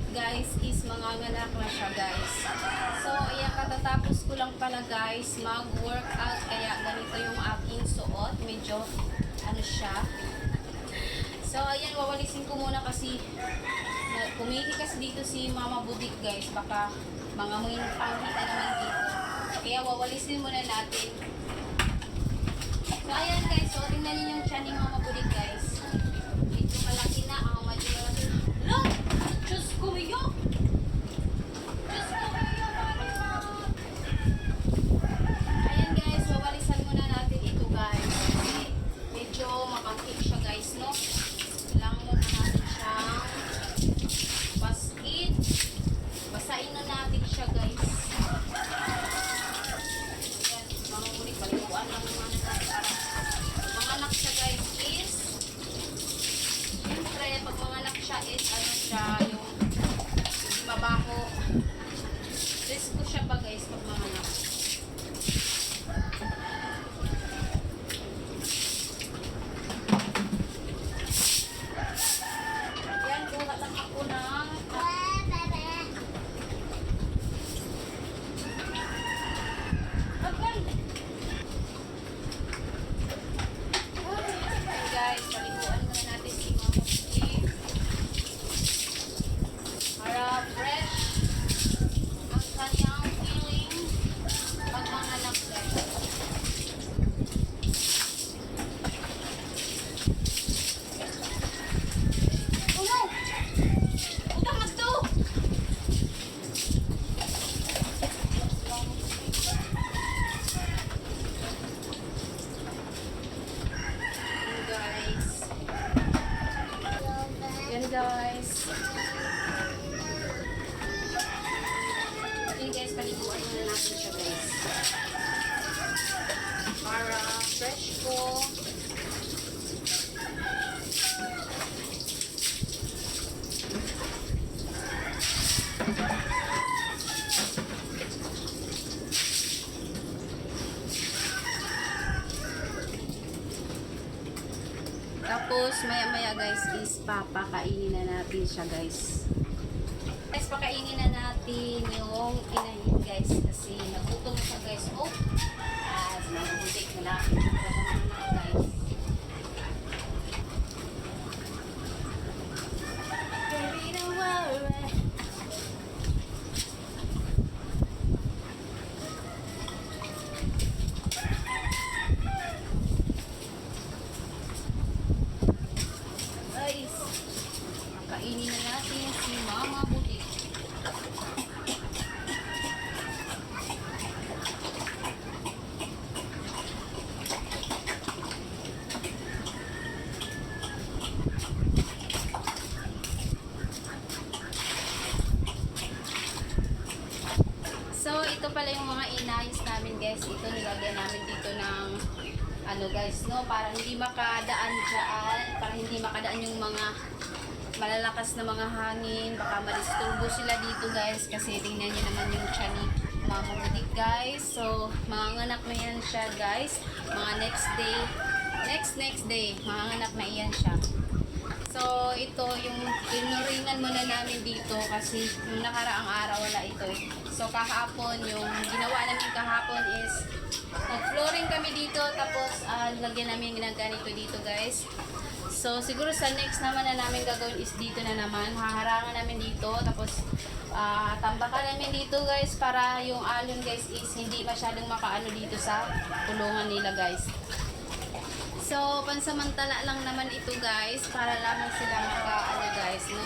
guys is manganganak na siya guys. So ayan, katatapos ko lang pala guys mag-workout, kaya ganito yung aking suot. Medyo ano siya. So ayan, wawalisin ko muna kasi kumihikas dito si Mama Budik guys. Baka mga panghi na naman dito. Kaya wawalisin muna natin. So ayan guys, so tingnan niyo yung tiyan ni Mama Budik guys. Ito malaki na, medyo malaki. Look! Diyos ko mayo! Diyos ko mayo! Ayan guys, wawalisan muna natin ito guys. Kasi medyo makangkik siya guys, no? Kailangan muna natin siyang basket. Basain na natin siya guys. Ayan, Mama Budik, balikuan lang naman natin. Mga anak siya guys is siyempre, pag mga anak siya is ano siya, yung hindi mabaho. Risk ko siya pa guys pag mga anak. Yan, kuha lang ako ng guys, paliguan muna natin si Mama Budik para fresh ang kanyang feeling pag manganak guys. Uno! Utang mas to! Guys. Yan guys. Yan guys, paliguan muna natin siya guys. Para fresh ko. Tapos, maya-maya guys, is papakainin na natin siya guys. Guys, pakainin na natin yung inahin guys. Kasi nagutom na siya guys. Oh! Mga butik na lang. Guys. Baby, don't worry. Guys, kainin na natin si Mama Budik. So, ito pala yung mga inayos namin guys. Ito nilagyan namin dito ng ano guys, no? Para hindi makadaan dyan. Para hindi makadaan yung mga malalakas na mga hangin. Baka madisturbo sila dito guys. Kasi tingnan nyo naman yung tiyan ni Mama Budik guys. So, manganak na yan siya guys. Mga next day. Next day. Manganak na yan siya. So, ito yung inuringan muna namin dito kasi yung nakaraang araw wala ito eh. So, kahapon, yung ginawa namin kahapon is nag-flooring kami dito tapos lagyan namin ginaganito dito guys. So, siguro sa next naman na namin gagawin is dito na naman. Haharangan namin dito tapos tambakan namin dito guys para yung alon guys is hindi masyadong makaano dito sa kulungan nila guys. So, pansamantala lang naman ito guys para lamang sila makaano guys, no?